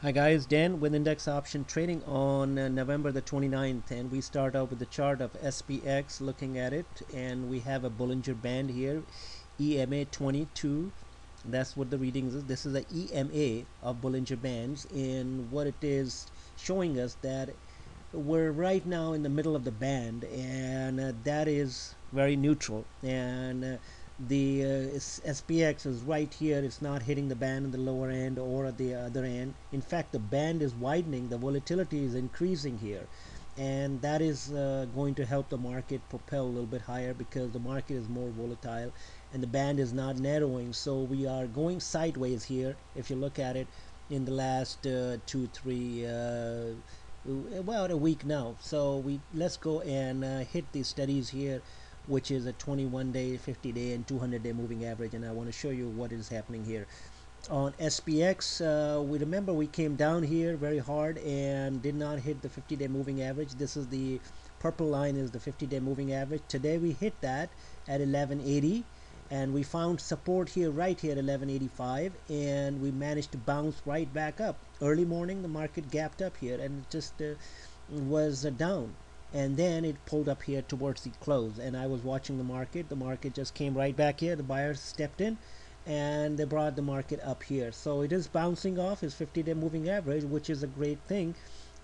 Hi guys, Dan with Index Option Trading on November the 29th, and we start out with the chart of SPX, looking at it, and we have a Bollinger Band here, EMA 22. That's what the readings is. This is a EMA of Bollinger Bands, and what it is showing us that we're right now in the middle of the band, and that is very neutral, and the SPX is right here. It's not hitting the band in the lower end or at the other end. In fact, the band is widening, the volatility is increasing here, and that is going to help the market propel a little bit higher because the market is more volatile and the band is not narrowing. So we are going sideways here if you look at it in the last 2 3 about a week now. So let's go and hit these studies here, which is a 21-day, 50-day, and 200-day moving average, and I want to show you what is happening here. On SPX, we remember we came down here very hard and did not hit the 50-day moving average. This is the purple line, is the 50-day moving average. Today we hit that at 1180, and we found support here, right here at 1185, and we managed to bounce right back up. Early morning the market gapped up here and it just was down, and then it pulled up here towards the close, and I was watching the market just came right back here. The buyers stepped in and they brought the market up here. So it is bouncing off its 50-day moving average, which is a great thing,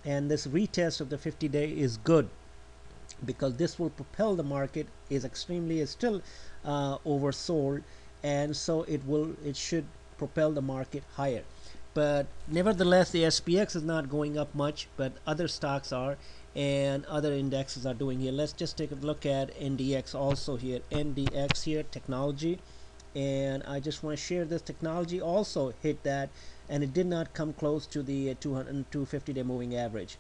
and this retest of the 50-day is good because this will propel the market. Is still oversold, and so it should propel the market higher. But nevertheless, the SPX is not going up much, but other stocks are, and other indexes are doing here. Let's just take a look at NDX also here. NDX here, technology, and I just want to share this. Technology also hit that, and it did not come close to the 250-day moving average,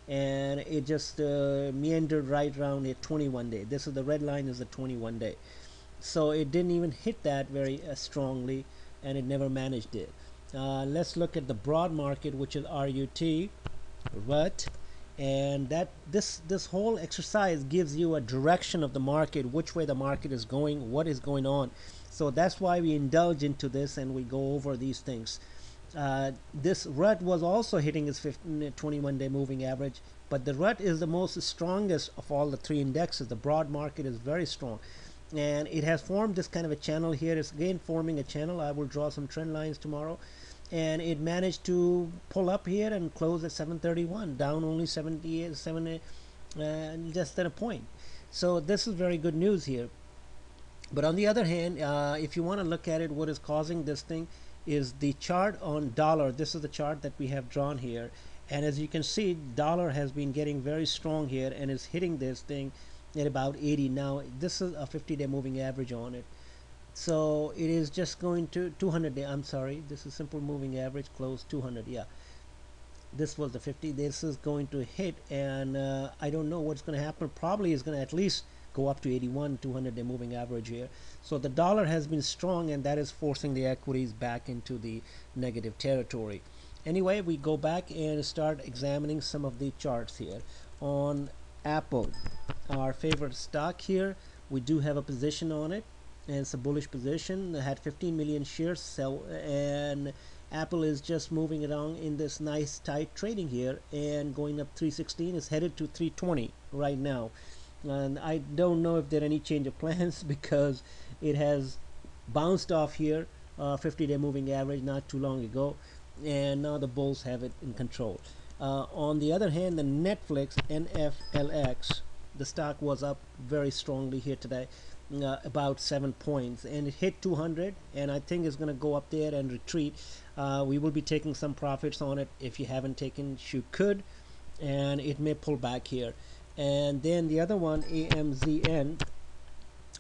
and it just meandered right around a 21-day. This is the red line, is the 21-day, so it didn't even hit that very strongly, and it never managed it. Let's look at the broad market, which is RUT, and that this whole exercise gives you a direction of the market, which way the market is going, what is going on. So that's why we indulge into this and we go over these things. This RUT was also hitting its 21-day moving average, but the RUT is the most strongest of all the three indexes. The broad market is very strong, and it has formed this kind of a channel here. It's again forming a channel. I will draw some trend lines tomorrow, and it managed to pull up here and close at 731, down only 78 7 less than a point. So this is very good news here. But on the other hand, if you want to look at it, what is causing this thing is the chart on dollar. This is the chart that we have drawn here, and as you can see, dollar has been getting very strong here and is hitting this thing at about 80. Now this is a 50-day moving average on it, so it is just going to 200-day. I'm sorry, this is simple moving average, close 200. Yeah, this was the 50. This is going to hit, and I don't know what's going to happen. Probably is going to at least go up to 81, 200-day moving average here. So the dollar has been strong, and that is forcing the equities back into the negative territory. Anyway, we go back and start examining some of the charts here. On Apple, our favorite stock here, we do have a position on it, and it's a bullish position. It had 15 million shares sell, and Apple is just moving around in this nice tight trading here and going up 316. Is headed to 320 right now, and I don't know if there are any change of plans because it has bounced off here 50-day moving average not too long ago, and now the bulls have it in control. On the other hand, the Netflix, NFLX, the stock was up very strongly here today, about 7 points, and it hit 200, and I think it's going to go up there and retreat. We will be taking some profits on it. If you haven't taken, you could, and it may pull back here. And then the other one, AMZN,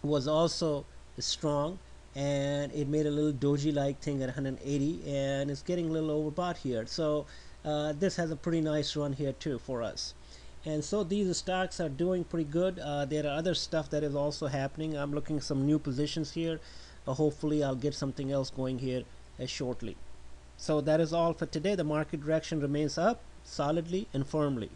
was also strong, and it made a little doji like thing at 180, and it's getting a little overbought here. So this has a pretty nice run here too for us, and so these stocks are doing pretty good. There are other stuff that is also happening. I'm looking some new positions here. Hopefully I'll get something else going here shortly. So that is all for today. The market direction remains up solidly and firmly.